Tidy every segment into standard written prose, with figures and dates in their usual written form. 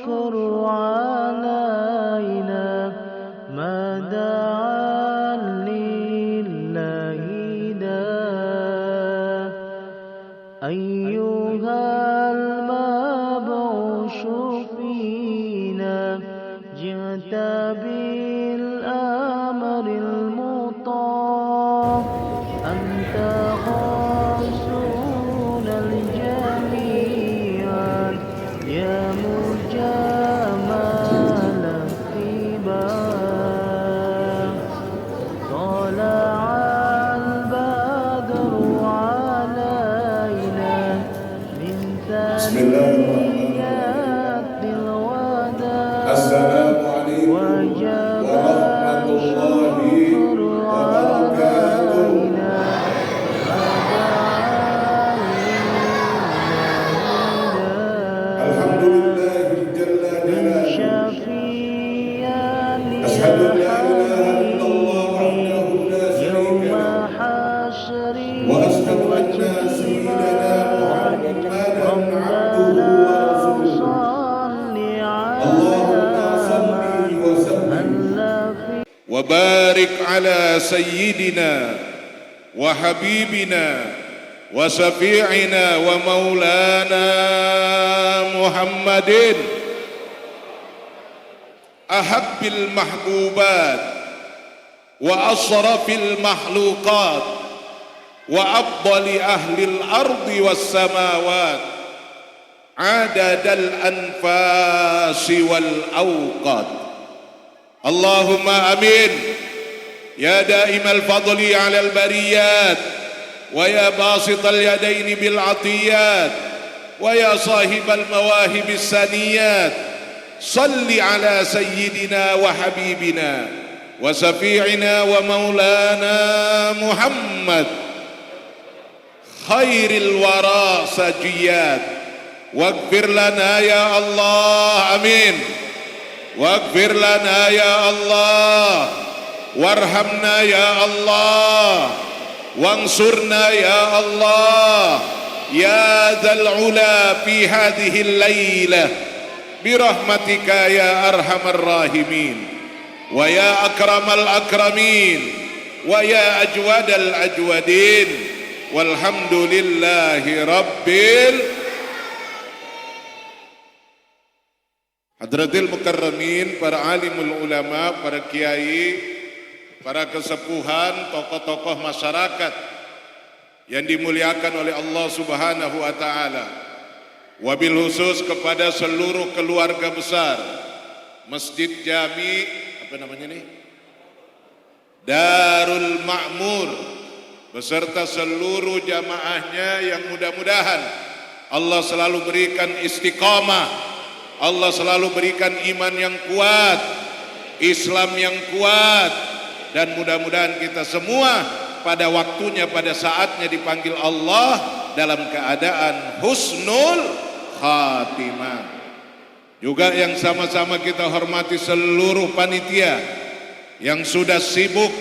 انشر علينا ما دعا لله داء أيها المبعوث فينا جئت بالأمر المطاع أنت رسول الجميع يا مجمل الطباع طلع البدر علينا من ثنيات الوداع السلام عليكم وجب ورحمة الله الشكر وبركاته. علينا الحمد لله جل جلاله. شفيعا أشهد أن لا إله إلا الله وحده لا شريك يوم له حشر وأشهد أن سيدنا محمدا عبده ورسوله. صل اللهم صل وسلم وبارك على سيدنا وحبيبنا وشفيعنا ومولانا محمد أحب المحبوبات وأشرف المخلوقات وأفضل أهل الأرض والسماوات عدد الأنفاس والأوقات. اللهم آمين يا دائم الفضل على البريات ويا باسط اليدين بالعطيات ويا صاحب المواهب السنيات صل على سيدنا وحبيبنا وشفيعنا ومولانا محمد خير الورى سجيات واغفر لنا يا الله. آمين. واغفر لنا يا الله وارحمنا يا الله وانصرنا يا الله يا ذا العلا في هذه الليلة برحمتك يا أرحم الراحمين ويا أكرم الأكرمين ويا أجود الأجودين والحمد لله رب Hadratil Mukarramin, para alimul ulama, para kiai, para kesepuhan, tokoh-tokoh masyarakat yang dimuliakan oleh Allah Subhanahu wa taala. Wabil khusus kepada seluruh keluarga besar Masjid Jami, apa namanya nih? Darul Ma'mur beserta seluruh jamaahnya yang mudah-mudahan Allah selalu berikan istiqamah, Allah selalu berikan iman yang kuat, Islam yang kuat, dan mudah-mudahan kita semua pada waktunya, pada saatnya dipanggil Allah dalam keadaan husnul khatimah. Juga yang sama-sama kita hormati seluruh panitia yang sudah sibuk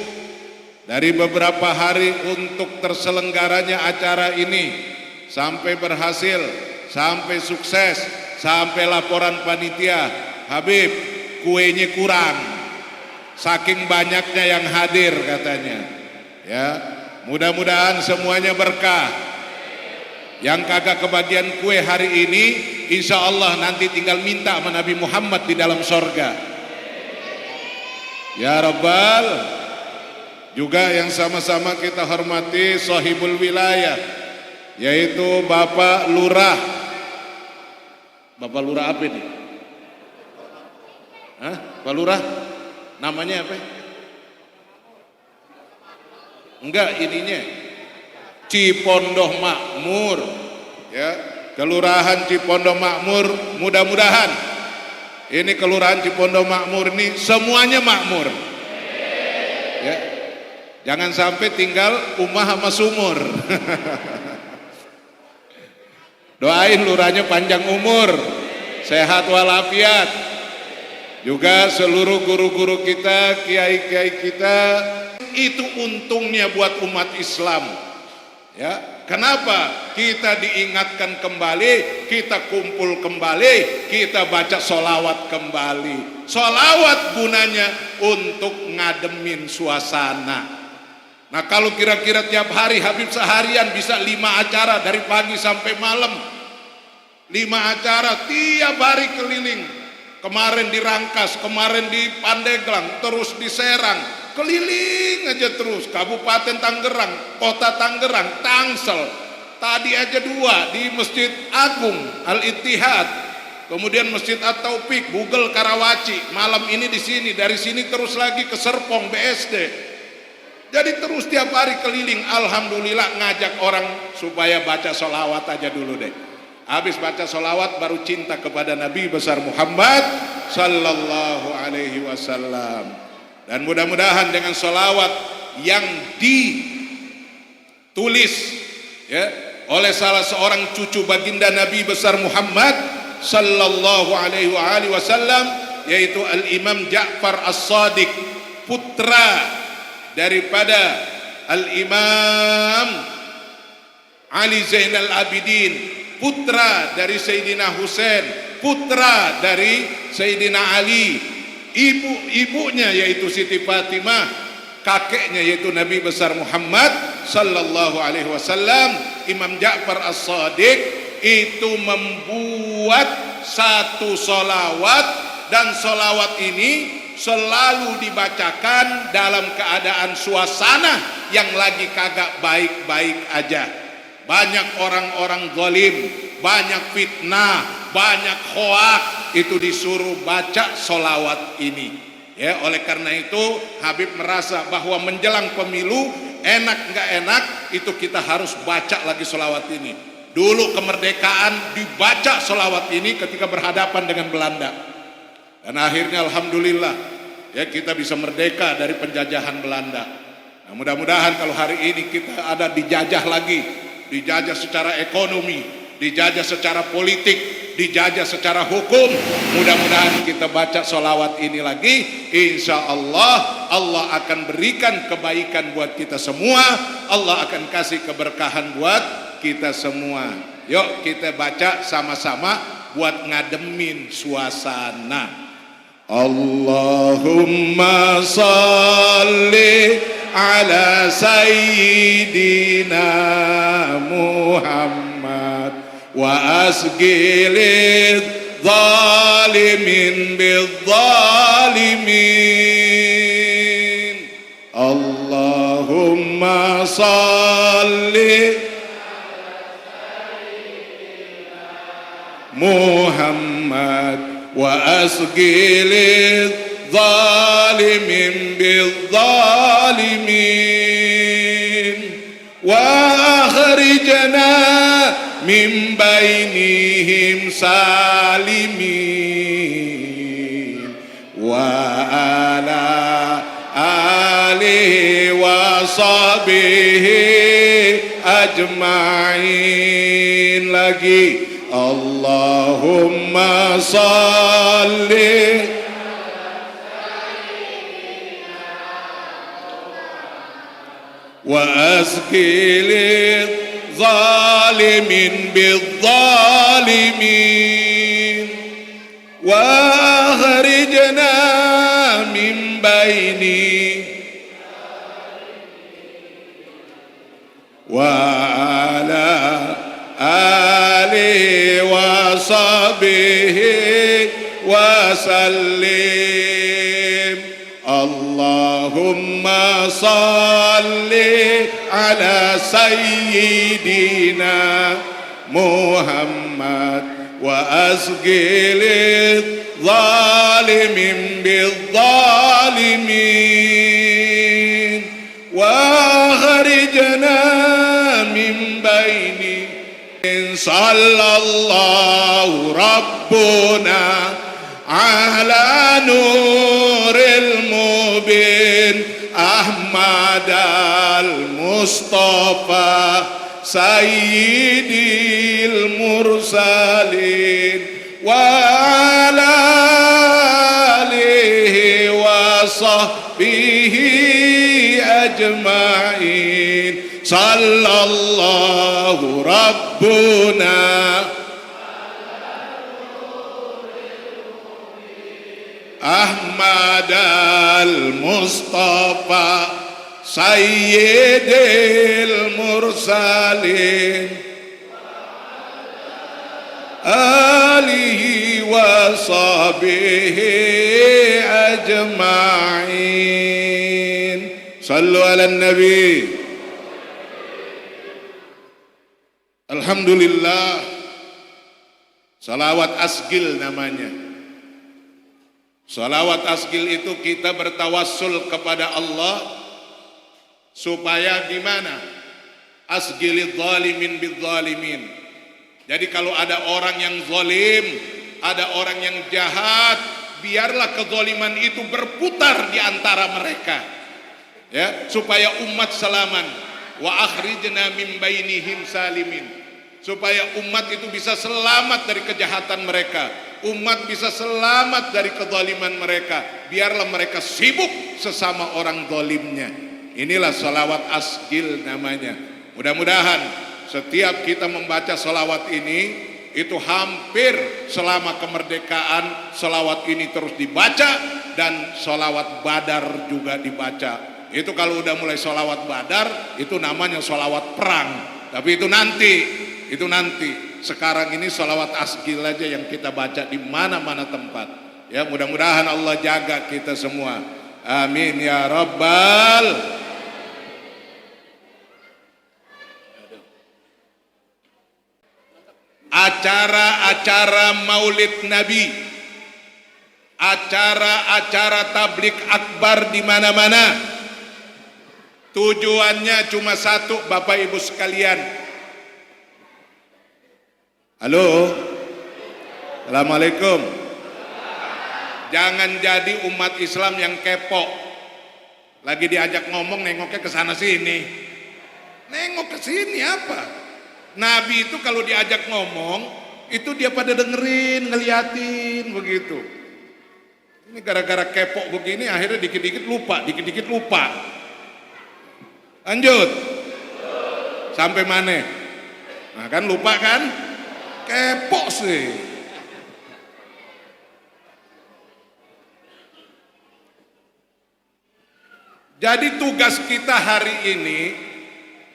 dari beberapa hari untuk terselenggaranya acara ini sampai berhasil, sampai sukses, sampai laporan panitia, Habib, kuenya kurang, saking banyaknya yang hadir katanya. Ya, mudah-mudahan semuanya berkah. Yang kagak kebagian kue hari ini, insya Allah nanti tinggal minta sama Nabi Muhammad di dalam sorga. Ya Rabbal. Juga yang sama-sama kita hormati sahibul wilayah, yaitu Bapak Lurah. Bapak Lurah apa ini? Hah? Pak Lurah? Namanya apa? Enggak, ininya Cipondoh Makmur. Ya, Kelurahan Cipondoh Makmur, mudah-mudahan ini Kelurahan Cipondoh Makmur ini semuanya makmur. Ya. Jangan sampai tinggal umah sama sumur. Doain lurahnya panjang umur, sehat walafiat. Juga seluruh guru-guru kita, kiai-kiai kita, itu untungnya buat umat Islam. Ya, Kenapa? Kita diingatkan kembali, kita kumpul kembali, kita baca solawat kembali. Solawat gunanya untuk ngademin suasana. Nah kalau kira-kira tiap hari Habib seharian bisa 5 acara dari pagi sampai malam, 5 acara tiap hari keliling. Kemarin di Rangkas, kemarin di Pandeglang, terus di Serang, keliling aja terus. Kabupaten Tangerang, Kota Tangerang, Tangsel. Tadi aja 2 di Masjid Agung Al-Ittihad, kemudian Masjid At-Taufik, Google Karawaci. Malam ini di sini, dari sini terus lagi ke Serpong BSD. Jadi terus tiap hari keliling. Alhamdulillah ngajak orang supaya baca solawat aja dulu deh. Habis baca solawat baru cinta kepada Nabi besar Muhammad sallallahu alaihi wasallam. Dan mudah-mudahan dengan solawat yang ditulis ya oleh salah seorang cucu baginda Nabi besar Muhammad sallallahu alaihi wasallam, yaitu Al-Imam Ja'far As-Shadiq, putra daripada Al-Imam Ali Zainal Abidin, putra dari Sayyidina Husain, putra dari Sayyidina Ali, ibunya yaitu Siti Fatimah, kakeknya yaitu Nabi besar Muhammad sallallahu alaihi wasallam. Imam Ja'far As-Shadiq itu membuat satu solawat, dan solawat ini selalu dibacakan dalam keadaan suasana yang lagi kagak baik-baik aja. Banyak orang-orang zalim, banyak fitnah, banyak hoak, itu disuruh baca solawat ini. Ya, oleh karena itu Habib merasa bahwa menjelang pemilu, enak nggak enak, itu kita harus baca lagi solawat ini. Dulu kemerdekaan dibaca solawat ini ketika berhadapan dengan Belanda, dan akhirnya alhamdulillah ya kita bisa merdeka dari penjajahan Belanda. Nah, mudah-mudahan kalau hari ini kita ada dijajah lagi, dijajah secara ekonomi, dijajah secara politik, dijajah secara hukum, mudah-mudahan kita baca solawat ini lagi, insya Allah Allah akan berikan kebaikan buat kita semua, Allah akan kasih keberkahan buat kita semua. Yuk kita baca sama-sama buat ngademin suasana. Allahumma salli ala sayyidina Muhammad wa asgilid zalimin bizzalimin. Allahumma salli Muhammad wa asgilid zalimin bizzalimin wa akhrijna min bainihim salimin wa ala alihi wa sahbihi ajma'in. Lagi Allahumma salli wa asqilil zalimin bizzalimin wa akhrijna min baini wa ala alihi wa sahbihi wa sallim. Allahumma salli ala sayyidina Muhammad wa asgilid zalimin bizzalimin wa akhrijna min baini. Sallallahu rabbuna ala nuril mubin Ahmad al-Mustafa sayyidil mursalin wa ala alihi wa sahbihi ajma'in. sallallahu rabbuna Ahmad al-Mustafa Sayyidil Mursalin alihi wa sahbihi ajma'in. Sallu ala nabi. Alhamdulillah, salawat asgil namanya. Salawat asgil itu kita bertawassul kepada Allah supaya gimana? Asgilid zalimin bidzalimin. Jadi kalau ada orang yang zalim, ada orang yang jahat, biarlah kezaliman itu berputar di antara mereka. Ya, supaya umat selamat. Wa akhrijna min bainihim salimin. Supaya umat itu bisa selamat dari kejahatan mereka. Umat bisa selamat dari kezaliman mereka. Biarlah mereka sibuk sesama orang zalimnya. Inilah salawat asgil namanya. Mudah-mudahan setiap kita membaca salawat ini, itu hampir selama kemerdekaan salawat ini terus dibaca, dan salawat badar juga dibaca. Itu kalau udah mulai salawat badar, itu namanya salawat perang. Tapi itu nanti. Sekarang ini salawat asgil aja yang kita baca di mana-mana tempat. Ya, mudah-mudahan Allah jaga kita semua. Amin ya rabbal. Acara-acara Maulid Nabi, acara-acara tablik akbar di mana-mana, tujuannya cuma satu, Bapak Ibu sekalian. Halo, assalamualaikum. Jangan jadi umat Islam yang kepo. Lagi diajak ngomong nengoknya ke sana sini. Nengok ke sini apa? Nabi itu kalau diajak ngomong, itu dia pada dengerin, ngeliatin begitu. Ini gara-gara kepo begini, akhirnya dikit-dikit lupa. Lanjut. Sampai mana? Nah kan lupa kan? Kepo sih. Jadi tugas kita hari ini,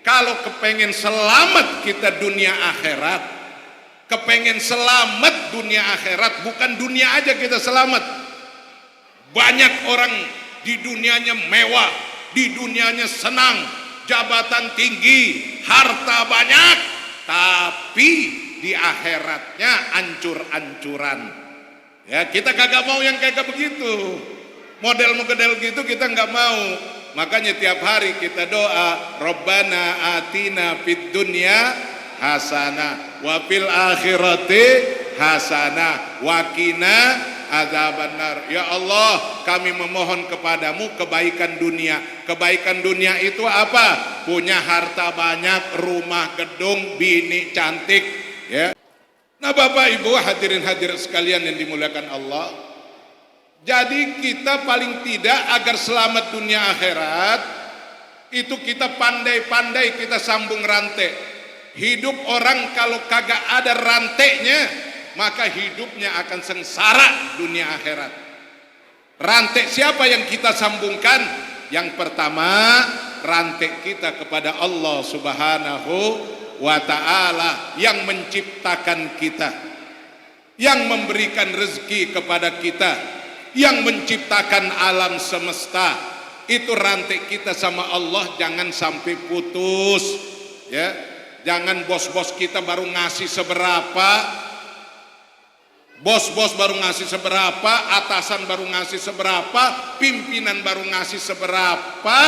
kalau kepengen selamat kita dunia akhirat, kepengen selamat dunia akhirat, bukan dunia aja kita selamat. Banyak orang di dunianya mewah, di dunianya senang, jabatan tinggi, harta banyak, tapi di akhiratnya ancur-ancuran. Ya, kita kagak mau yang kayak begitu. Model-model gitu kita nggak mau. Makanya tiap hari kita doa, Rabbana atina fid dunya hasanah wa fil akhirati hasanah wa qina adzabannar. Ya Allah, kami memohon kepadamu kebaikan dunia. Kebaikan dunia itu apa? Punya harta banyak, rumah, gedung, bini cantik, ya. Nah, Bapak Ibu hadirin hadirat sekalian yang dimuliakan Allah, jadi kita paling tidak agar selamat dunia akhirat, itu kita pandai-pandai kita sambung rantai. Hidup orang kalau kagak ada rantainya, maka hidupnya akan sengsara dunia akhirat. Rantai siapa yang kita sambungkan? Yang pertama, rantai kita kepada Allah Subhanahu wa ta'ala yang menciptakan kita, yang memberikan rezeki kepada kita, yang menciptakan alam semesta. Itu rantai kita sama Allah jangan sampai putus, ya. Jangan bos-bos kita baru ngasih seberapa, bos-bos baru ngasih seberapa, atasan baru ngasih seberapa, pimpinan baru ngasih seberapa,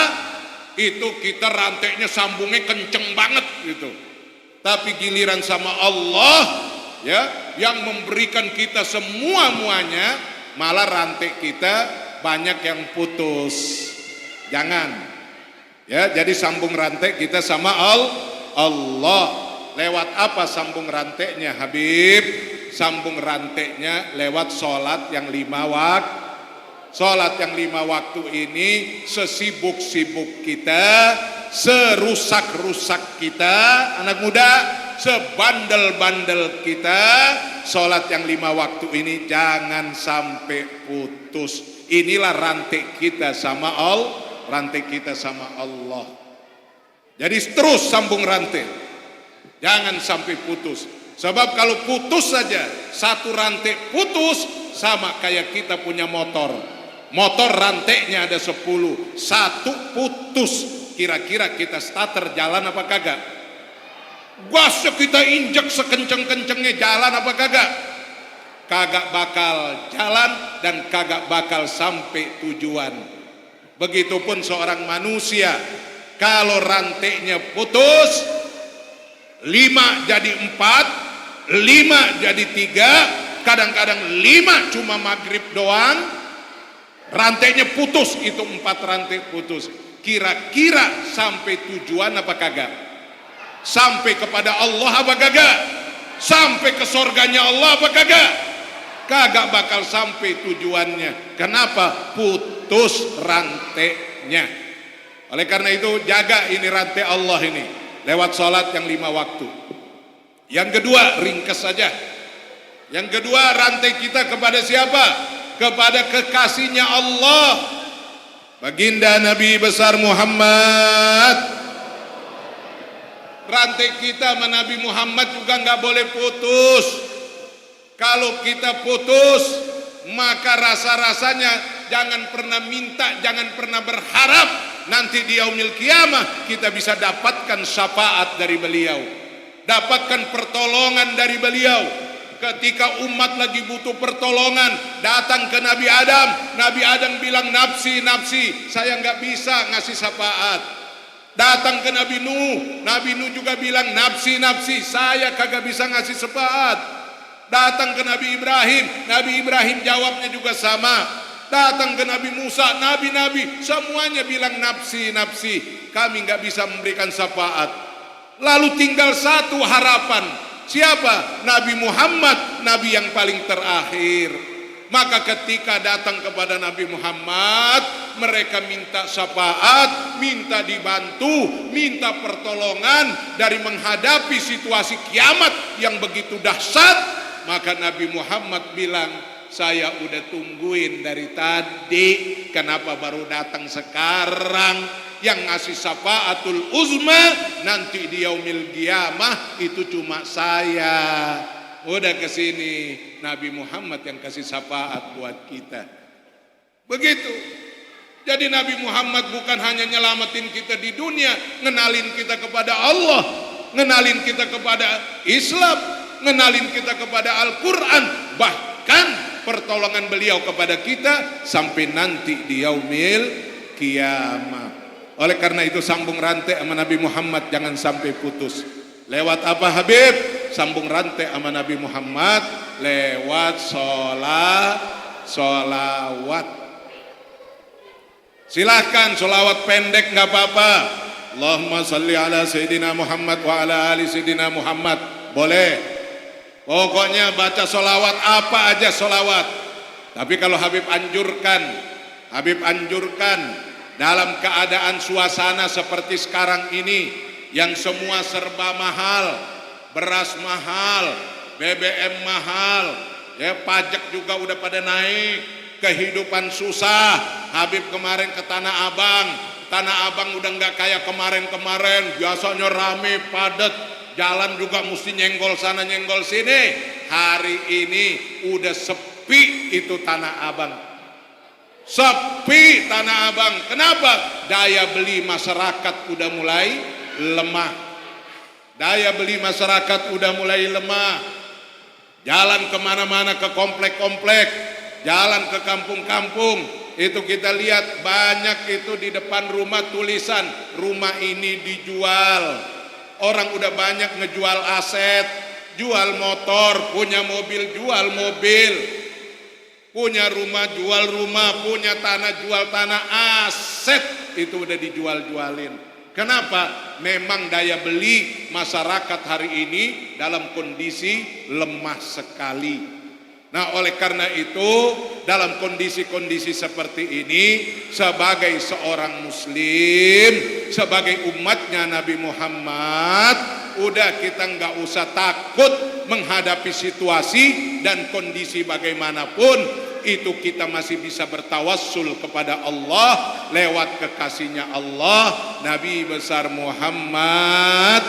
itu kita rantainya sambungnya kenceng banget gitu. Tapi giliran sama Allah, ya, yang memberikan kita semua-muanya, malah rantai kita banyak yang putus. Jangan, ya. Jadi sambung rantai kita sama Allah. Lewat apa sambung rantainya, Habib? Sambung rantainya lewat sholat yang 5 waktu. Sholat yang 5 waktu ini sesibuk-sibuk kita, serusak-rusak kita, anak muda, sebandel-bandel kita, sholat yang 5 waktu ini jangan sampai putus. Inilah rantai kita sama Allah. Jadi terus sambung rantai, jangan sampai putus. Sebab kalau putus saja, satu rantai putus, sama kayak kita punya motor. Motor rantainya ada 10, satu putus, kira-kira kita starter jalan apa kagak? Gasnya kita injek sekenceng-kencengnya, jalan apa kagak? Kagak bakal jalan dan kagak bakal sampai tujuan. Begitupun seorang manusia, kalau rantainya putus, 5 jadi 4, 5 jadi 3, kadang-kadang 5 cuma maghrib doang, rantainya putus, itu 4 rantai putus. Kira-kira sampai tujuan apa kagak? Sampai kepada Allah apa kagak? Sampai ke surganya Allah apa kagak? Kagak bakal sampai tujuannya. Kenapa? Putus rantainya. Oleh karena itu jaga ini rantai Allah ini lewat sholat yang 5 waktu. Yang kedua, ringkas saja. Yang kedua, rantai kita kepada siapa? Kepada kekasihnya Allah, baginda Nabi besar Muhammad. Rantai kita sama Nabi Muhammad juga nggak boleh putus. Kalau kita putus, maka rasa-rasanya jangan pernah minta, jangan pernah berharap nanti di yaumil kiamah kita bisa dapatkan syafaat dari beliau, dapatkan pertolongan dari beliau. Ketika umat lagi butuh pertolongan, datang ke Nabi Adam. Nabi Adam bilang, nafsi, nafsi, saya nggak bisa ngasih syafaat. Datang ke Nabi Nuh. Nabi Nuh juga bilang, nafsi, nafsi, saya kagak bisa ngasih syafaat. Datang ke Nabi Ibrahim. Nabi Ibrahim jawabnya juga sama. Datang ke Nabi Musa, nabi-nabi semuanya bilang nafsi, nafsi, kami nggak bisa memberikan syafaat. Lalu tinggal satu harapan. Siapa? Nabi Muhammad, Nabi yang paling terakhir. Maka ketika datang kepada Nabi Muhammad, mereka minta syafaat, minta dibantu, minta pertolongan dari menghadapi situasi kiamat yang begitu dahsyat. Maka Nabi Muhammad bilang, saya udah tungguin dari tadi, kenapa baru datang sekarang? Yang ngasih syafaatul uzma nanti di yaumil qiyamah itu cuma saya. Udah kesini Nabi Muhammad yang kasih syafaat buat kita. Begitu. Jadi Nabi Muhammad bukan hanya nyelamatin kita di dunia, ngenalin kita kepada Allah, ngenalin kita kepada Islam, ngenalin kita kepada Al-Quran, bahkan pertolongan beliau kepada kita sampai nanti di yaumil qiyamah. Oleh karena itu sambung rantai sama Nabi Muhammad, jangan sampai putus. Lewat apa Habib? Sambung rantai sama Nabi Muhammad lewat sholawat. Silahkan sholawat pendek nggak apa-apa. Allahumma salli ala Sayyidina Muhammad wa ala ali Sayyidina Muhammad. Boleh. Pokoknya baca sholawat apa aja sholawat. Tapi kalau Habib anjurkan dalam keadaan suasana seperti sekarang ini yang semua serba mahal, beras mahal, BBM mahal, ya pajak juga udah pada naik, kehidupan susah. Habib kemarin ke Tanah Abang udah nggak kayak kemarin, biasanya rame padat, jalan juga mesti nyenggol sana nyenggol sini. Hari ini udah sepi itu Tanah Abang. Sepi Tanah Abang. Kenapa? Daya beli masyarakat udah mulai lemah. Jalan kemana-mana, ke komplek-komplek, jalan ke kampung-kampung, itu kita lihat banyak itu di depan rumah tulisan rumah ini dijual. Orang udah banyak ngejual aset, jual motor, punya mobil jual mobil, punya rumah jual rumah, punya tanah jual tanah, aset itu udah dijual-jualin. Kenapa? Memang daya beli masyarakat hari ini dalam kondisi lemah sekali. Nah oleh karena itu dalam kondisi-kondisi seperti ini sebagai seorang muslim, sebagai umatnya Nabi Muhammad, udah kita nggak usah takut menghadapi situasi dan kondisi bagaimanapun. Itu kita masih bisa bertawassul kepada Allah lewat kekasihnya Allah, Nabi besar Muhammad.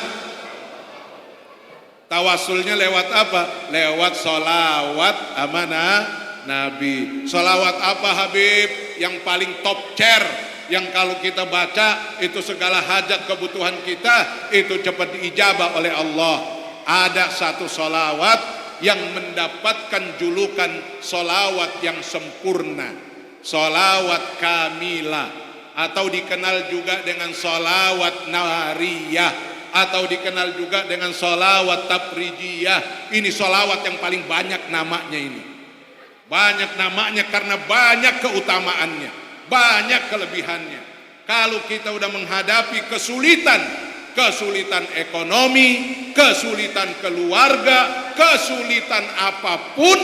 Tawassulnya lewat apa? Lewat sholawat amanah Nabi. Sholawat apa Habib? Yang paling top chair, yang kalau kita baca itu segala hajat kebutuhan kita itu cepat diijabah oleh Allah. Ada satu sholawat yang mendapatkan julukan sholawat yang sempurna, sholawat kamilah, atau dikenal juga dengan sholawat nariyah, atau dikenal juga dengan sholawat tafrijiyah. Ini sholawat yang paling banyak namanya ini. Banyak namanya karena banyak keutamaannya, banyak kelebihannya. Kalau kita udah menghadapi kesulitan ekonomi, kesulitan keluarga, kesulitan apapun,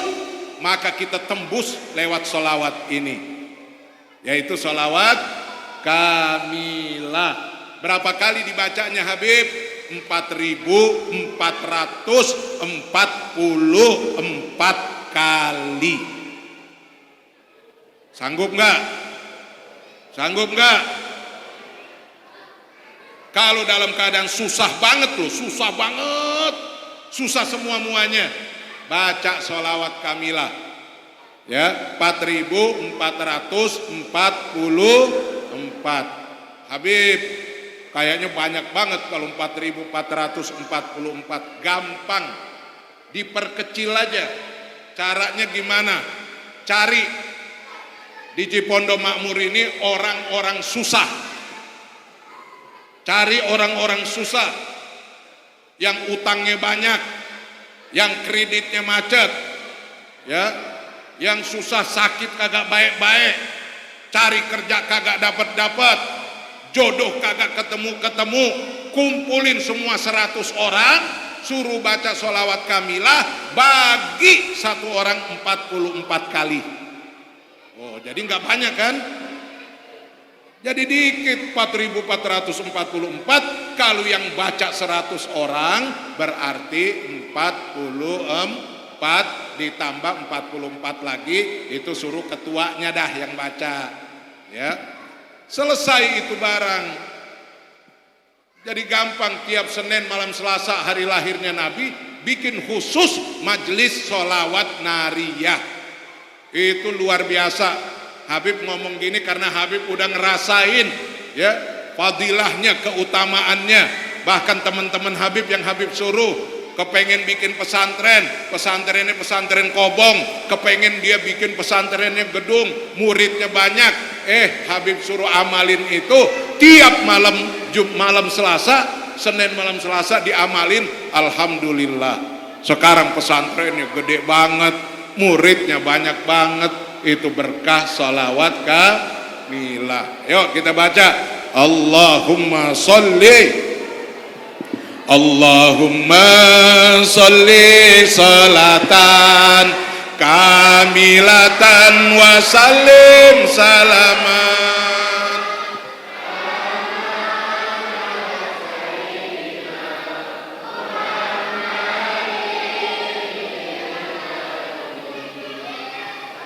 maka kita tembus lewat sholawat ini, yaitu sholawat kamilah. Berapa kali dibacanya Habib? 4.444 kali. Sanggup nggak? Sanggup nggak? Kalau dalam keadaan susah banget loh, susah banget, susah semua-muanya, baca sholawat kamilah ya, 4.444. Habib, kayaknya banyak banget kalau 4.444. Gampang, diperkecil aja. Caranya gimana? Cari di Cipondo Makmur ini orang-orang susah. Cari orang-orang susah yang utangnya banyak, yang kreditnya macet, ya, yang susah sakit kagak baik-baik, cari kerja kagak dapat-dapat, jodoh kagak ketemu-ketemu. Kumpulin semua 100 orang, suruh baca sholawat kamilah, bagi satu orang 44 kali. Oh, jadi nggak banyak kan? Jadi dikit, 4.444. Kalau yang baca 100 orang berarti 44 ditambah 44 lagi, itu suruh ketuanya dah yang baca. Ya, selesai itu barang. Jadi gampang, tiap Senin malam Selasa hari lahirnya Nabi bikin khusus majelis sholawat nariyah. Itu luar biasa. Habib ngomong gini karena Habib udah ngerasain ya fadilahnya, keutamaannya. Bahkan teman-teman Habib yang Habib suruh kepengen bikin pesantren, pesantrennya pesantren kobong, kepengen dia bikin pesantrennya gedung, muridnya banyak. Habib suruh amalin itu tiap malam malam Selasa, Senin malam Selasa diamalin. Alhamdulillah, sekarang pesantrennya gede banget, muridnya banyak banget. Itu berkah sholawat kamilah. Yuk kita baca. Allahumma sholli salatan kamilatan wa sallim salaman.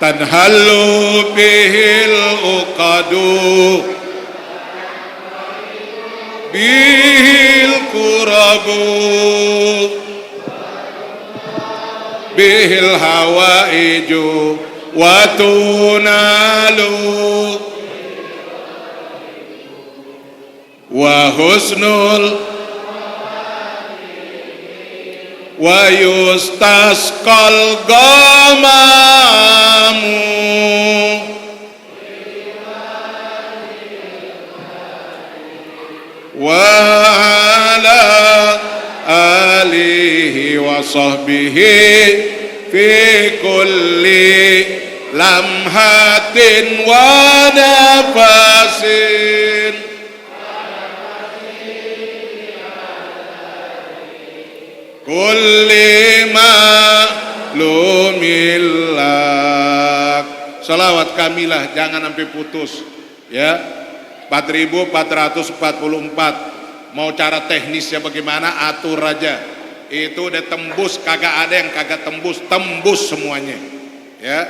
Tanhalu bihil uqadu bihil kurabu bihil hawaiju wa tunalu wa husnul wa yustasqal gamamu wa ala alihi wa sahbihi fi kulli lamhatin wa nafasin. Kulli ma lumilak Salawat kamilah jangan sampai putus. Ya. 4444. Mau cara teknisnya bagaimana atur aja. Itu udah tembus, kagak ada yang kagak tembus, tembus semuanya. Ya.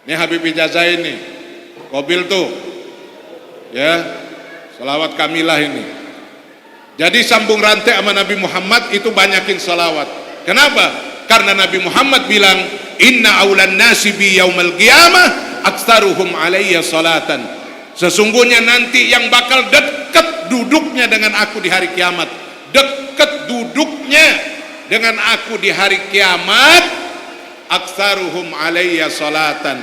Ini Habib Ijazah ini. Kobil tuh. Ya. Salawat kamilah ini. Jadi sambung rantai sama Nabi Muhammad itu banyakin salawat. Kenapa? Karena Nabi Muhammad bilang, inna aulan nasi bi yaumal qiyamah aktsaruhum alayya salatan. Sesungguhnya nanti yang bakal dekat duduknya dengan aku di hari kiamat, dekat duduknya dengan aku di hari kiamat, aktsaruhum alayya salatan,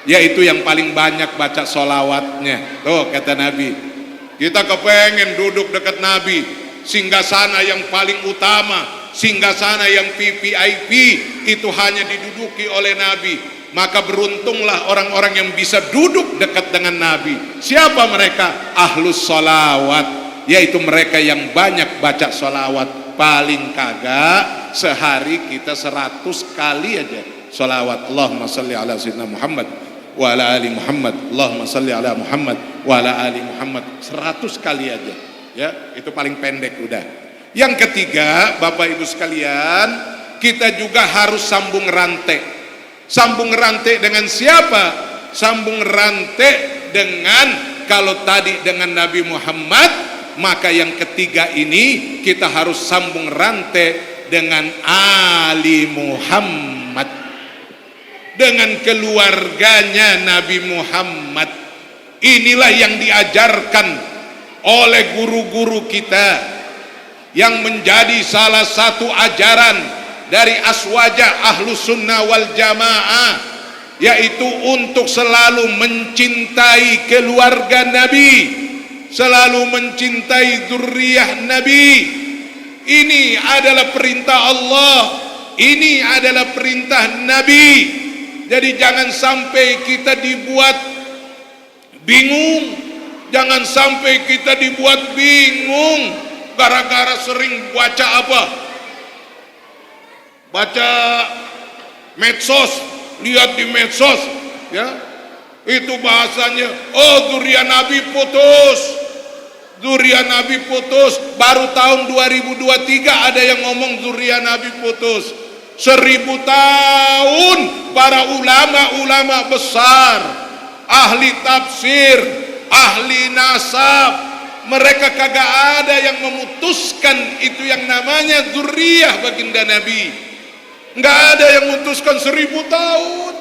yaitu yang paling banyak baca salawatnya. Tuh kata Nabi. Kita kepengen duduk dekat Nabi, singgasana yang paling utama, singgasana yang VVIP, itu hanya diduduki oleh Nabi. Maka beruntunglah orang-orang yang bisa duduk dekat dengan Nabi. Siapa mereka? Ahlus sholawat, yaitu mereka yang banyak baca sholawat. Paling kagak sehari kita 100 kali aja sholawat. Allahumma salli ala sayyidina Muhammad wa ala ali Muhammad, Allahumma salli ala Muhammad wa ala ali Muhammad, 100 kali aja. Ya, itu paling pendek udah. Yang ketiga, Bapak Ibu sekalian, kita juga harus sambung rantai. Sambung rantai dengan siapa? Sambung rantai dengan, kalau tadi dengan Nabi Muhammad, maka yang ketiga ini kita harus sambung rantai dengan Ali Muhammad, dengan keluarganya Nabi Muhammad. Inilah yang diajarkan oleh guru-guru kita, yang menjadi salah satu ajaran dari aswajah Ahlus Sunnah wal Jamaah, yaitu untuk selalu mencintai keluarga Nabi, selalu mencintai zuriyah Nabi. Ini adalah perintah Allah, ini adalah perintah Nabi. Jadi jangan sampai kita dibuat bingung, jangan sampai kita dibuat bingung gara-gara sering baca apa? Baca medsos, lihat di medsos, ya. Itu bahasanya, oh zuriat Nabi putus. Zuriat Nabi putus. Baru tahun 2023 ada yang ngomong zuriat Nabi putus. 1000 tahun para ulama-ulama besar, ahli tafsir, ahli nasab, mereka kagak ada yang memutuskan itu yang namanya zuriyah baginda Nabi. Nggak ada yang memutuskan 1000 tahun.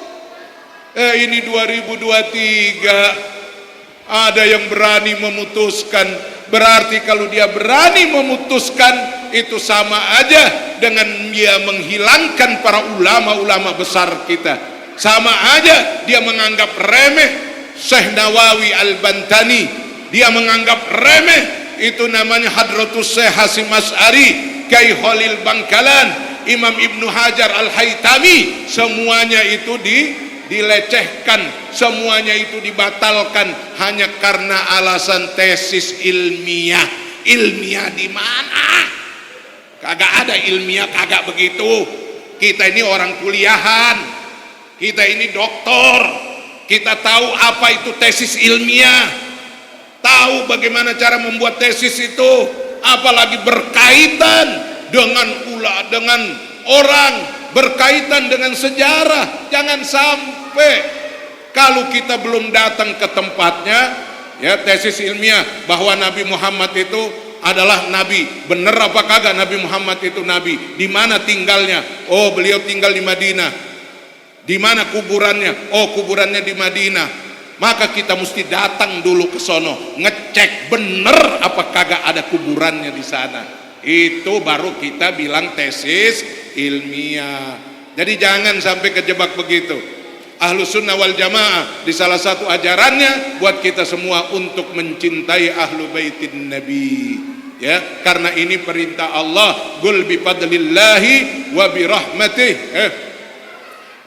Ini 2023 ada yang berani memutuskan. Berarti kalau dia berani memutuskan, itu sama aja dengan dia menghilangkan para ulama-ulama besar kita. Sama aja dia menganggap remeh Syekh Nawawi Al-Bantani, dia menganggap remeh itu namanya Hadratus Syekh Hasim Asy'ari, Kyai Khalil Bangkalan, Imam Ibnu Hajar Al-Haytami. Semuanya itu dilecehkan, semuanya itu dibatalkan hanya karena alasan tesis ilmiah. Ilmiah di mana? Kagak ada ilmiah, kagak begitu. Kita ini orang kuliahan, kita ini doktor, kita tahu apa itu tesis ilmiah, tahu bagaimana cara membuat tesis itu, apalagi berkaitan dengan orang, berkaitan dengan sejarah. Jangan sampai kalau kita belum datang ke tempatnya, ya, tesis ilmiah bahwa Nabi Muhammad itu adalah nabi. Bener apa kagak Nabi Muhammad itu nabi? Di mana tinggalnya? Oh, beliau tinggal di Madinah. Di mana kuburannya? Oh, kuburannya di Madinah. Maka kita mesti datang dulu ke sono, ngecek bener apa kagak ada kuburannya di sana. Itu baru kita bilang tesis ilmiah. Jadi jangan sampai kejebak begitu. Ahlus Sunnah wal Jamaah di salah satu ajarannya buat kita semua untuk mencintai ahlu baitin Nabi, ya, karena ini perintah Allah. Qul bi fadlillahi wa bi rahmatih,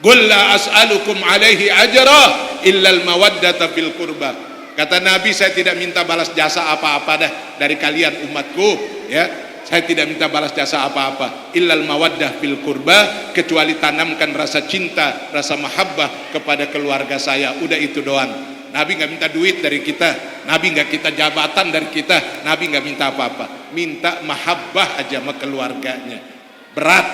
qul la as'alukum alaihi ajra illa al mawaddata fil qurba. Kata Nabi, saya tidak minta balas jasa apa-apa dah dari kalian umatku, ya. Saya tidak minta balas jasa apa-apa, illal mawaddah fil qurba, kecuali tanamkan rasa cinta, rasa mahabbah kepada keluarga saya. Udah itu doang. Nabi nggak minta duit dari kita, Nabi nggak kita jabatan dari kita, Nabi nggak minta apa-apa, minta mahabbah aja sama keluarganya. Berat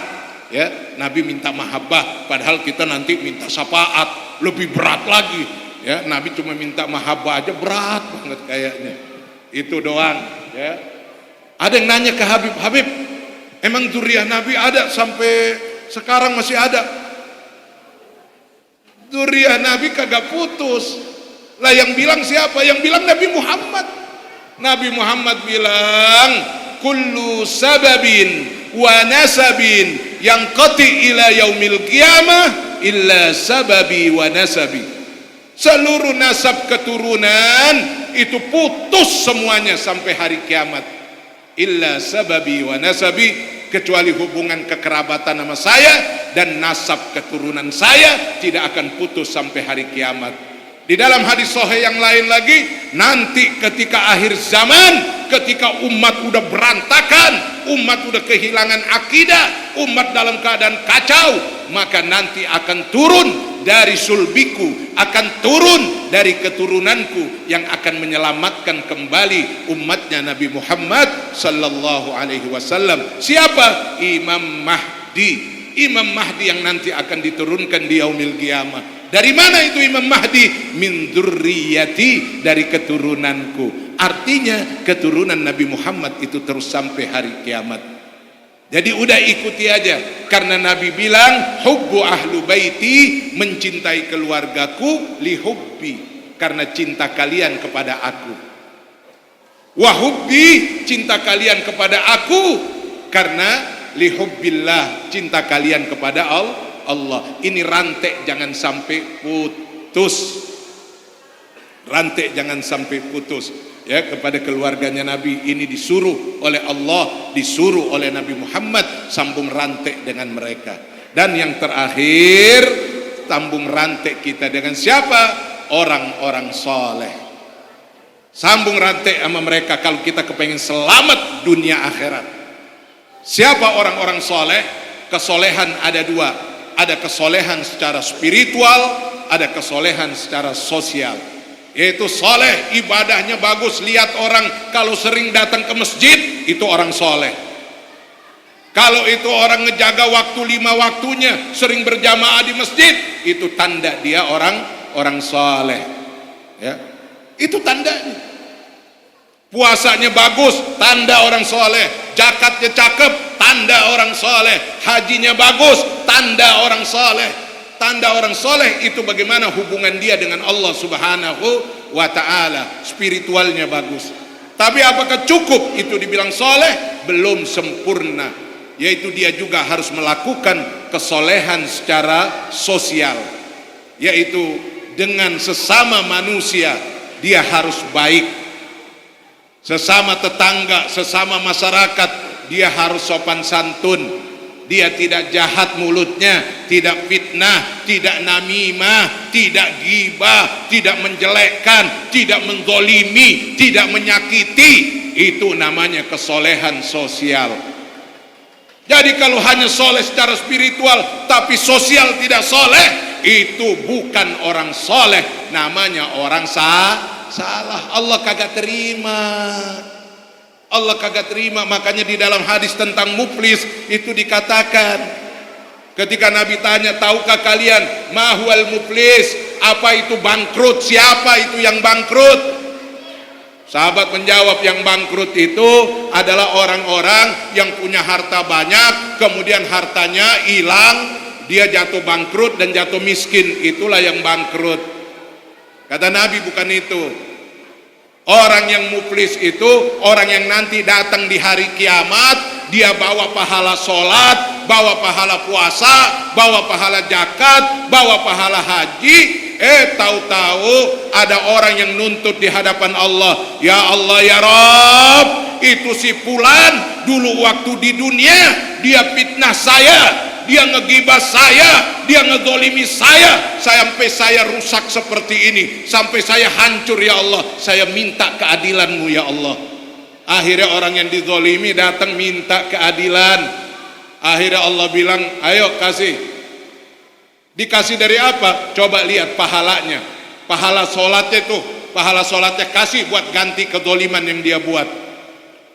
ya, Nabi minta mahabbah, padahal kita nanti minta syafaat, lebih berat lagi ya. Nabi cuma minta mahabbah aja berat banget kayaknya. Itu doang ya. Ada yang nanya ke Habib, Habib, emang dzurriyyah Nabi ada sampai sekarang masih ada? Dzurriyyah Nabi kagak putus. Lah yang bilang siapa? Yang bilang Nabi Muhammad. Nabi Muhammad bilang, kullu sababin wa nasabin yang qati ila yaumil qiyamah illa sababi wa nasabi. Seluruh nasab keturunan itu putus semuanya sampai hari kiamat. Illa sababi wa nasabi, kecuali hubungan kekerabatan sama saya dan nasab keturunan saya tidak akan putus sampai hari kiamat. Di dalam hadis sahih yang lain lagi, nanti ketika akhir zaman, ketika umat udah berantakan, umat udah kehilangan akidah, umat dalam keadaan kacau, maka nanti akan turun dari sulbiku, akan turun dari keturunanku yang akan menyelamatkan kembali umatnya Nabi Muhammad sallallahu alaihi wasallam. Siapa? Imam Mahdi. Imam Mahdi yang nanti akan diturunkan di yaumil qiyamah. Dari mana itu Imam Mahdi? Min dzurriyyati, dari keturunanku. Artinya keturunan Nabi Muhammad itu terus sampai hari kiamat. Jadi udah ikuti aja, karena Nabi bilang hubbu ahlu baiti, mencintai keluargaku, li hubbi, karena cinta kalian kepada aku. Wa hubbi, cinta kalian kepada aku, karena li hubbillah, cinta kalian kepada Allah. Ini rantai jangan sampai putus. Rantai jangan sampai putus ya, kepada keluarganya Nabi. Ini disuruh oleh Allah, disuruh oleh Nabi Muhammad, sambung rantai dengan mereka. Dan yang terakhir, sambung rantai kita dengan siapa? Orang-orang soleh. Sambung rantai sama mereka kalau kita kepengen selamat dunia akhirat. Siapa orang-orang soleh? Kesolehan ada dua, ada kesolehan secara spiritual, ada kesolehan secara sosial. Yaitu soleh, ibadahnya bagus. Lihat orang kalau sering datang ke masjid, itu orang soleh. Kalau itu orang ngejaga waktu 5 waktunya, sering berjamaah di masjid, itu tanda dia orang soleh ya. Itu tandanya. Puasanya bagus, tanda orang soleh. Zakatnya cakep, tanda orang soleh. Hajinya bagus, tanda orang soleh. Tanda orang soleh itu bagaimana hubungan dia dengan Allah subhanahu wa ta'ala, spiritualnya bagus. Tapi apakah cukup itu dibilang soleh? Belum sempurna, yaitu dia juga harus melakukan kesolehan secara sosial, yaitu dengan sesama manusia dia harus baik, sesama tetangga, sesama masyarakat dia harus sopan santun. Dia tidak jahat mulutnya, tidak fitnah, tidak namimah, tidak ghibah, tidak menjelekkan, tidak menzalimi, tidak menyakiti. Itu namanya kesolehan sosial. Jadi kalau hanya soleh secara spiritual tapi sosial tidak soleh, itu bukan orang soleh, namanya orang salah. Allah kagak terima. Allah kagak terima. Makanya di dalam hadis tentang muflis itu dikatakan, ketika Nabi tanya, tahukah kalian mahwal muflis, apa itu bangkrut, siapa itu yang bangkrut? Sahabat menjawab, yang bangkrut itu adalah orang-orang yang punya harta banyak, kemudian hartanya hilang, dia jatuh bangkrut dan jatuh miskin, itulah yang bangkrut. Kata Nabi, bukan itu. Orang yang muflis itu orang yang nanti datang di hari kiamat, dia bawa pahala sholat, bawa pahala puasa, bawa pahala zakat, bawa pahala haji. Tahu-tahu ada orang yang nuntut di hadapan Allah, ya Allah ya Rabb, itu si fulan dulu waktu di dunia dia fitnah saya, dia ngegibah saya, dia ngezolimi saya, sampai saya rusak seperti ini, sampai saya hancur ya Allah, saya minta keadilanmu ya Allah. Akhirnya orang yang dizolimi datang minta keadilan. Akhirnya Allah bilang, ayo kasih. Dikasih dari apa? Coba lihat pahalanya. Pahala sholatnya tuh, pahala sholatnya kasih buat ganti kezoliman yang dia buat.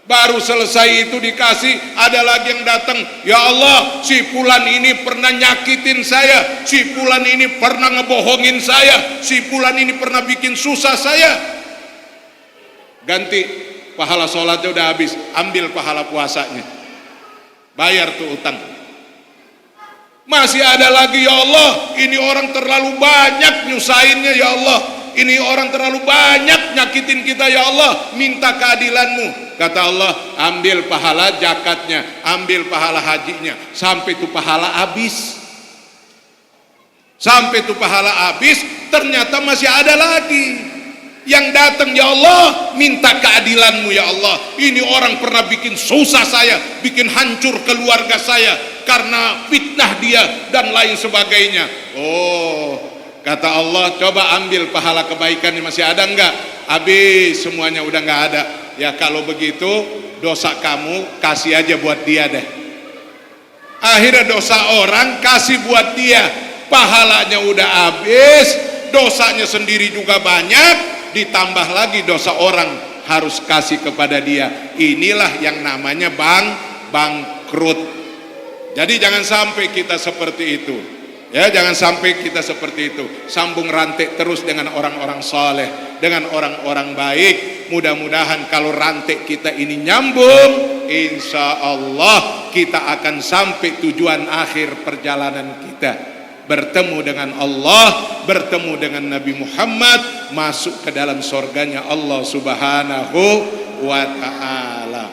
Baru selesai itu dikasih, ada lagi yang datang, ya Allah, si fulan ini pernah nyakitin saya, si fulan ini pernah ngebohongin saya, si fulan ini pernah bikin susah saya. Ganti, pahala sholatnya udah habis, ambil pahala puasanya, bayar tuh utang. Masih ada lagi, ya Allah, ini orang terlalu banyak nyusahinnya, ya Allah, ini orang terlalu banyak nyakitin kita, ya Allah, minta keadilanmu. Kata Allah, ambil pahala zakatnya, ambil pahala hajinya, sampai itu pahala habis. Sampai itu pahala habis, ternyata masih ada lagi yang datang, ya Allah, minta keadilanmu, ya Allah, ini orang pernah bikin susah saya, bikin hancur keluarga saya karena fitnah dia dan lain sebagainya. Oh, kata Allah, coba ambil pahala kebaikan yang masih ada enggak? Habis semuanya, udah enggak ada. Ya kalau begitu dosa kamu kasih aja buat dia deh. Akhirnya dosa orang kasih buat dia, pahalanya udah habis, dosanya sendiri juga banyak, ditambah lagi dosa orang harus kasih kepada dia. Inilah yang namanya bangkrut. Jadi jangan sampai kita seperti itu. Ya, jangan sampai kita seperti itu. Sambung rantai terus dengan orang-orang saleh, dengan orang-orang baik. Mudah-mudahan kalau rantai kita ini nyambung, insya Allah kita akan sampai tujuan akhir perjalanan kita, bertemu dengan Allah, bertemu dengan Nabi Muhammad, masuk ke dalam surganya Allah Subhanahu wa ta'ala.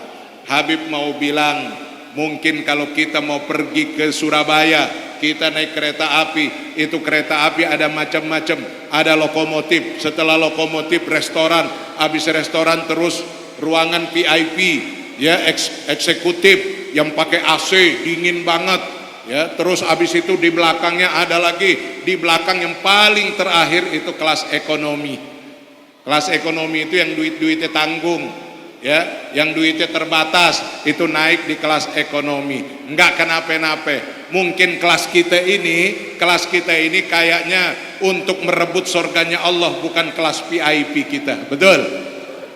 Habib mau bilang, mungkin kalau kita mau pergi ke Surabaya, kita naik kereta api, itu kereta api ada macam-macam, ada lokomotif, setelah lokomotif restoran, habis restoran terus ruangan VIP, ya eksekutif yang pakai AC dingin banget, ya terus habis itu di belakangnya ada lagi, di belakang yang paling terakhir itu kelas ekonomi. Kelas ekonomi itu yang duit-duitnya tanggung, ya, yang duitnya terbatas itu naik di kelas ekonomi, enggak kenapa-napa. Mungkin kelas kita ini kayaknya untuk merebut surganya Allah, bukan kelas VIP kita, betul?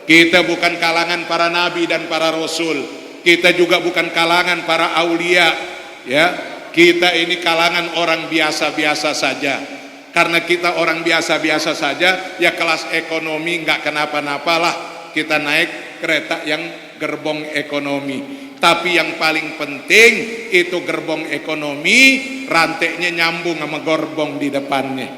Kita bukan kalangan para nabi dan para rasul, kita juga bukan kalangan para aulia, ya. Kita ini kalangan orang biasa-biasa saja. Karena kita orang biasa-biasa saja, ya kelas ekonomi enggak kenapa-napalah, kita naik kereta yang gerbong ekonomi. Tapi yang paling penting itu gerbong ekonomi, rantainya nyambung sama gerbong di depannya.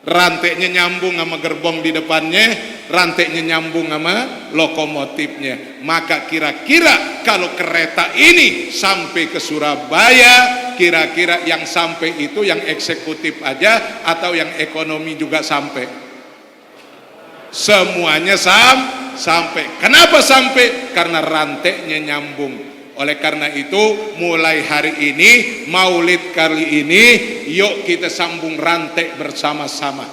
Rantainya nyambung sama gerbong di depannya, rantainya nyambung sama lokomotifnya. Maka kira-kira kalau kereta ini sampai ke Surabaya, kira-kira yang sampai itu yang eksekutif aja atau yang ekonomi juga sampai? Semuanya sampai. Kenapa sampai? Karena rantainya nyambung. Oleh karena itu, mulai hari ini, maulid kali ini, yuk kita sambung rantai bersama-sama.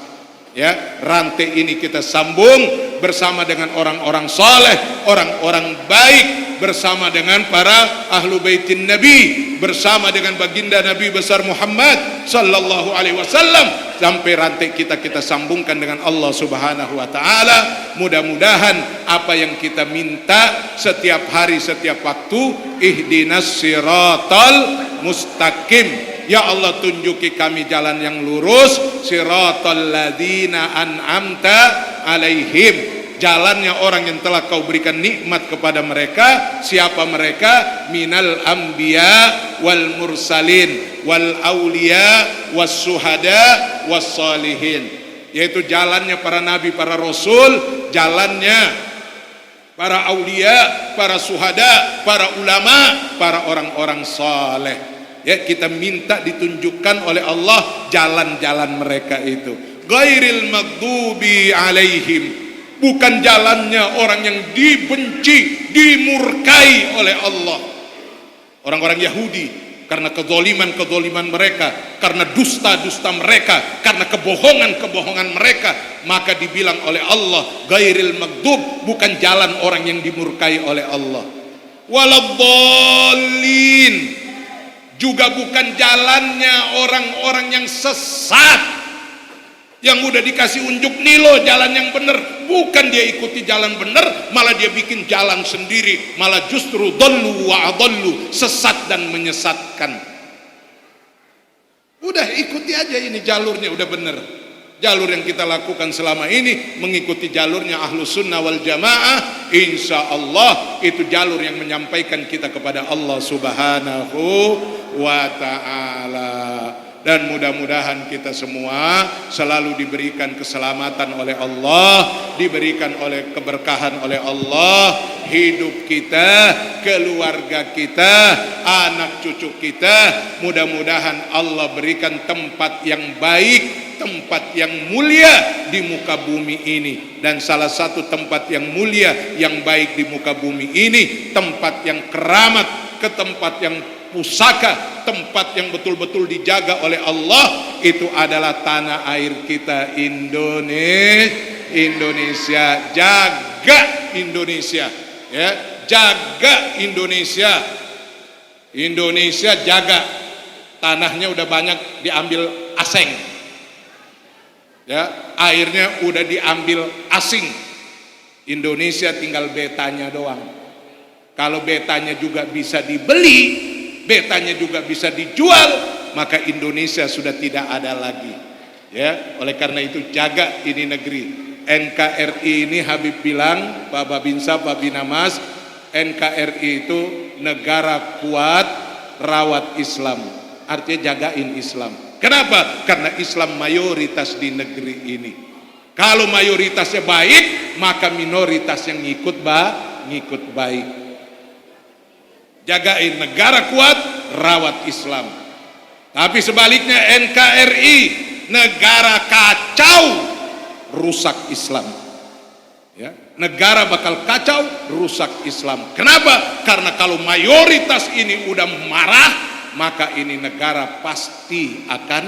Ya, rantai ini kita sambung bersama dengan orang-orang saleh, orang-orang baik, bersama dengan para ahlu baitin Nabi, bersama dengan baginda Nabi besar Muhammad sallallahu alaihi wasallam, sampai rantai kita sambungkan dengan Allah Subhanahu wa taala. Mudah-mudahan apa yang kita minta setiap hari, setiap waktu, ihdinas siratal mustaqim, ya Allah tunjuki kami jalan yang lurus, siratal ladzina an'amta alaihim, jalannya orang yang telah kau berikan nikmat kepada mereka. Siapa mereka? Minal anbiya wal mursalin wal auliya was suhada was salihin, yaitu jalannya para nabi, para rasul, jalannya para aulia, para suhada, para ulama, para orang-orang saleh. Ya, kita minta ditunjukkan oleh Allah jalan-jalan mereka itu. Ghairil maghdubi alaihim, bukan jalannya orang yang dibenci, dimurkai oleh Allah. Orang-orang Yahudi karena kezoliman mereka, karena dusta mereka, karena kebohongan mereka, maka dibilang oleh Allah ghairil maghdub, bukan jalan orang yang dimurkai oleh Allah. Waladdallin, juga bukan jalannya orang-orang yang sesat, yang udah dikasih unjuk nilo jalan yang benar, bukan dia ikuti jalan benar, malah dia bikin jalan sendiri, malah justru dhallu wa adallu, sesat dan menyesatkan. Udah ikuti aja, ini jalurnya udah benar. Jalur yang kita lakukan selama ini mengikuti jalurnya Ahlus Sunnah wal Jamaah, insya Allah itu jalur yang menyampaikan kita kepada Allah Subhanahu wa ta'ala. Dan mudah-mudahan kita semua selalu diberikan keselamatan oleh Allah, diberikan oleh keberkahan oleh Allah, hidup kita, keluarga kita, anak cucu kita, mudah-mudahan Allah berikan tempat yang baik, tempat yang mulia di muka bumi ini. Dan salah satu tempat yang mulia, yang baik di muka bumi ini, tempat yang keramat, ke tempat yang pusaka, tempat yang betul-betul dijaga oleh Allah, itu adalah tanah air kita, Indonesia. Jaga Indonesia, ya, jaga Indonesia. Jaga. Tanahnya udah banyak diambil asing, ya, airnya udah diambil asing. Indonesia tinggal betanya doang. Kalau betanya juga bisa dibeli, betanya juga bisa dijual, maka Indonesia sudah tidak ada lagi, ya. Oleh karena itu jaga ini negeri. NKRI ini Habib bilang, Pak Babinsa, Pak Binamas, NKRI itu negara kuat, rawat Islam, artinya jagain Islam. Kenapa? Karena Islam mayoritas di negeri ini. Kalau mayoritasnya baik, maka minoritas yang ngikut baik. Jagain negara kuat, rawat Islam. Tapi sebaliknya NKRI negara kacau, rusak Islam, ya. Negara bakal kacau, rusak Islam. Kenapa? Karena kalau mayoritas ini udah marah, maka ini negara pasti akan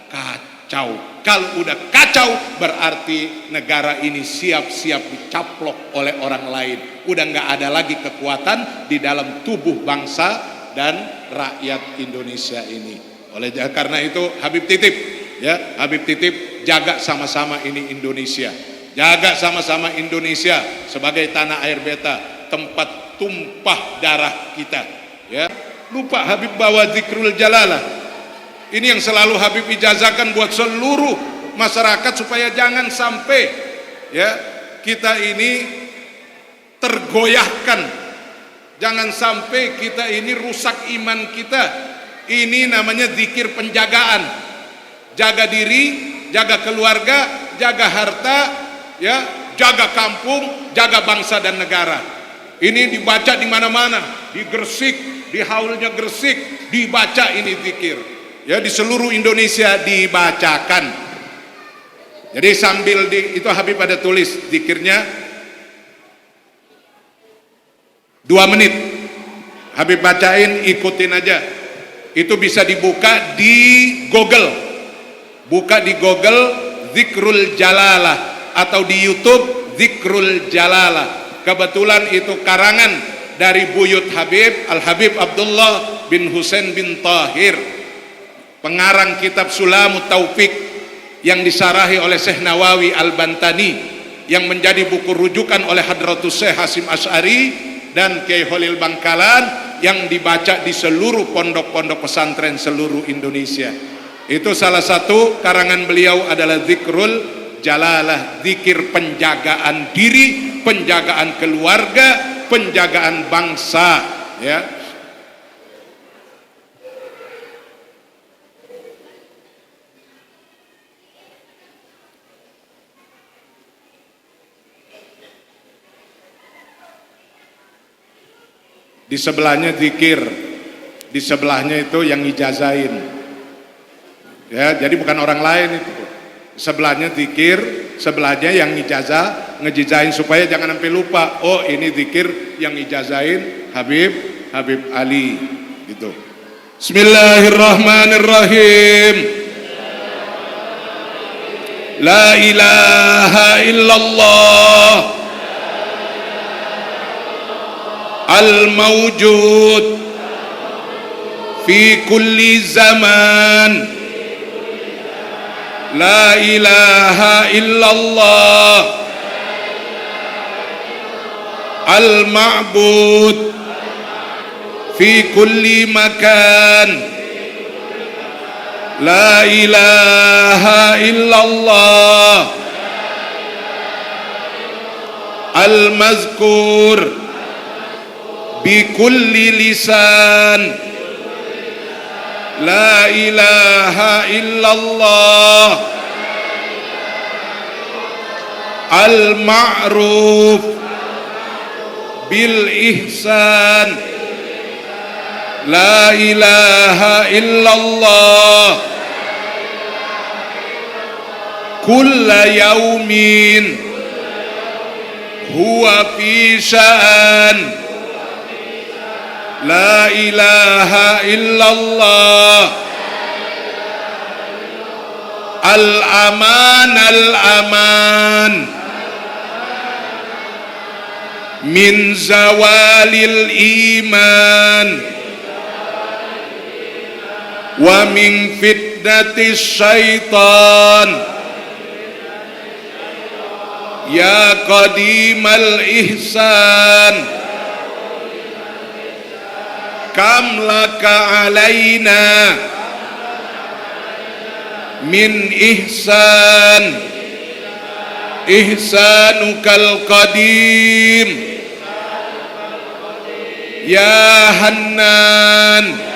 kacau. Kalau udah kacau, berarti negara ini siap-siap dicaplok oleh orang lain. Udah nggak ada lagi kekuatan di dalam tubuh bangsa dan rakyat Indonesia ini. Oleh karena itu Habib titip, ya, Habib titip, jaga sama-sama ini Indonesia. Jaga sama-sama Indonesia sebagai tanah air beta, tempat tumpah darah kita, ya. Lupa Habib bawa zikrul jalalah. Ini yang selalu Habib ijazahkan buat seluruh masyarakat supaya jangan sampai, ya, kita ini tergoyahkan. Jangan sampai kita ini rusak iman kita. Ini namanya zikir penjagaan. Jaga diri, jaga keluarga, jaga harta, ya, jaga kampung, jaga bangsa dan negara. Ini dibaca di mana-mana, di Gresik, di haulnya Gresik dibaca ini zikir. Ya, di seluruh Indonesia dibacakan. Jadi sambil itu Habib ada tulis zikirnya 2 menit. Habib bacain, ikutin aja. Itu bisa dibuka di Google. Buka di Google Zikrul Jalalah atau di YouTube Zikrul Jalalah. Kebetulan itu karangan dari buyut Habib Al Habib Abdullah bin Husain bin Tahir, pengarang kitab Sulamut Taufik yang disarahi oleh Syekh Nawawi Al-Bantani, yang menjadi buku rujukan oleh Hadratus Syekh Hasim Asy'ari dan Kiai Khalil Bangkalan, yang dibaca di seluruh pondok-pondok pesantren seluruh Indonesia. Itu salah satu karangan beliau adalah Zikrul Jalalah, zikir penjagaan diri, penjagaan keluarga, penjagaan bangsa, ya. Di sebelahnya zikir, di sebelahnya itu yang ijazain, ya, jadi bukan orang lain itu. Sebelahnya zikir, sebelahnya yang ijazah ngejizain, supaya jangan sampai lupa, oh ini zikir yang ijazain Habib Ali gitu. Bismillahirrahmanirrahim. La ilaha illallah al-mawjud fi kulli zaman. La ilaha illallah al-ma'bud fi kulli makan. La ilaha illallah al-mazkur bi kulli lisan. La ilaha illallah al-ma'ruf bil ihsan. La ilaha illallah kulla yaumin huwa fi sya'an. La ilaha illallah al-aman al-aman min zawalil iman wa min fitnatis syaitan. Ya qadimal ihsan kam laka alaina min ihsan ihsanukal qadim. Ya Hannan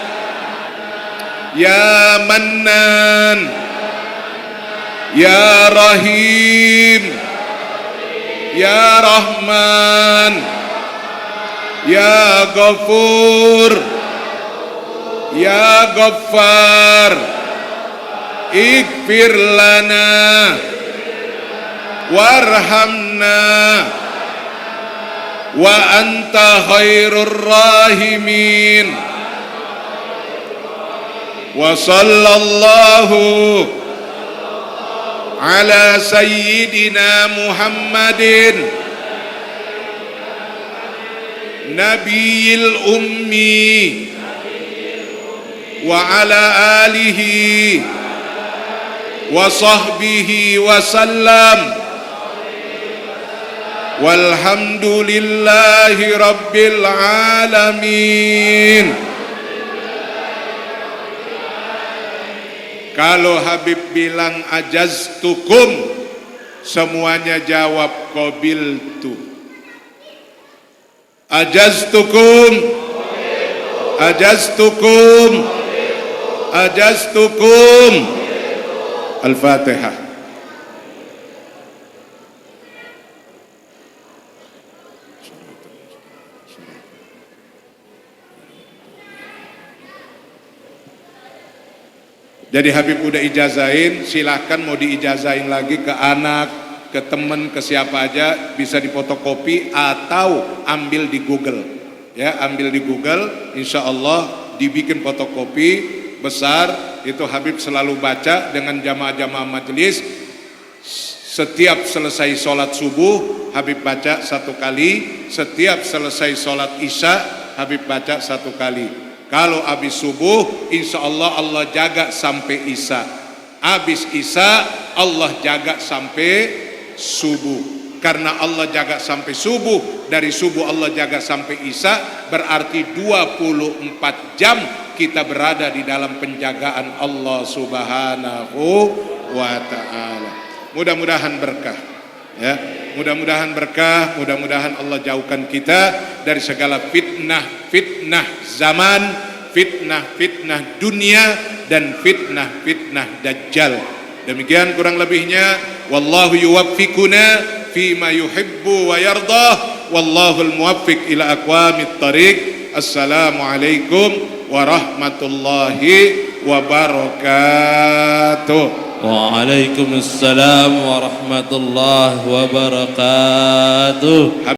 Ya Mannan Ya Rahim Ya Rahman Ya Ghafur Ya Ghaffar Ighfir lana warhamna wa anta khairur rahimin. Wa sallallahu ala sayyidina Muhammadin nabiyil ummi wa ala alihi wa sahbihi wa sallam. Walhamdulillahi rabbil alamin. Kalau Habib bilang ajaztukum, semuanya jawab qabiltu. Ajaztukum, ajaztukum, ajaztukum. Al-Fatihah. Jadi Habib udah ijazahin, silahkan mau diijazahin lagi ke anak, ke temen, ke siapa aja, bisa difotokopi atau ambil di Google. Ya, ambil di Google, insya Allah dibikin fotokopi besar. Itu Habib selalu baca dengan jamaah-jamaah majelis. Setiap selesai sholat subuh, Habib baca 1 kali. Setiap selesai sholat isya, Habib baca 1 kali. Kalau habis subuh, insya Allah Allah jaga sampai isya. Habis isya, Allah jaga sampai subuh. Karena Allah jaga sampai subuh, dari subuh Allah jaga sampai isya, berarti 24 jam kita berada di dalam penjagaan Allah Subhanahu wa ta'ala. Mudah-mudahan berkah, ya. Mudah-mudahan berkah, mudah-mudahan Allah jauhkan kita dari segala fitnah zaman, fitnah dunia, dan fitnah dajjal. Demikian kurang lebihnya. Wallahu yuwaffiquna fima yuhibbu wa yardah. Wallahul muwaffiq ila aqwamit thariq. Assalamualaikum warahmatullahi wabarakatuh. Waalaikumsalam warahmatullahi wabarakatuh.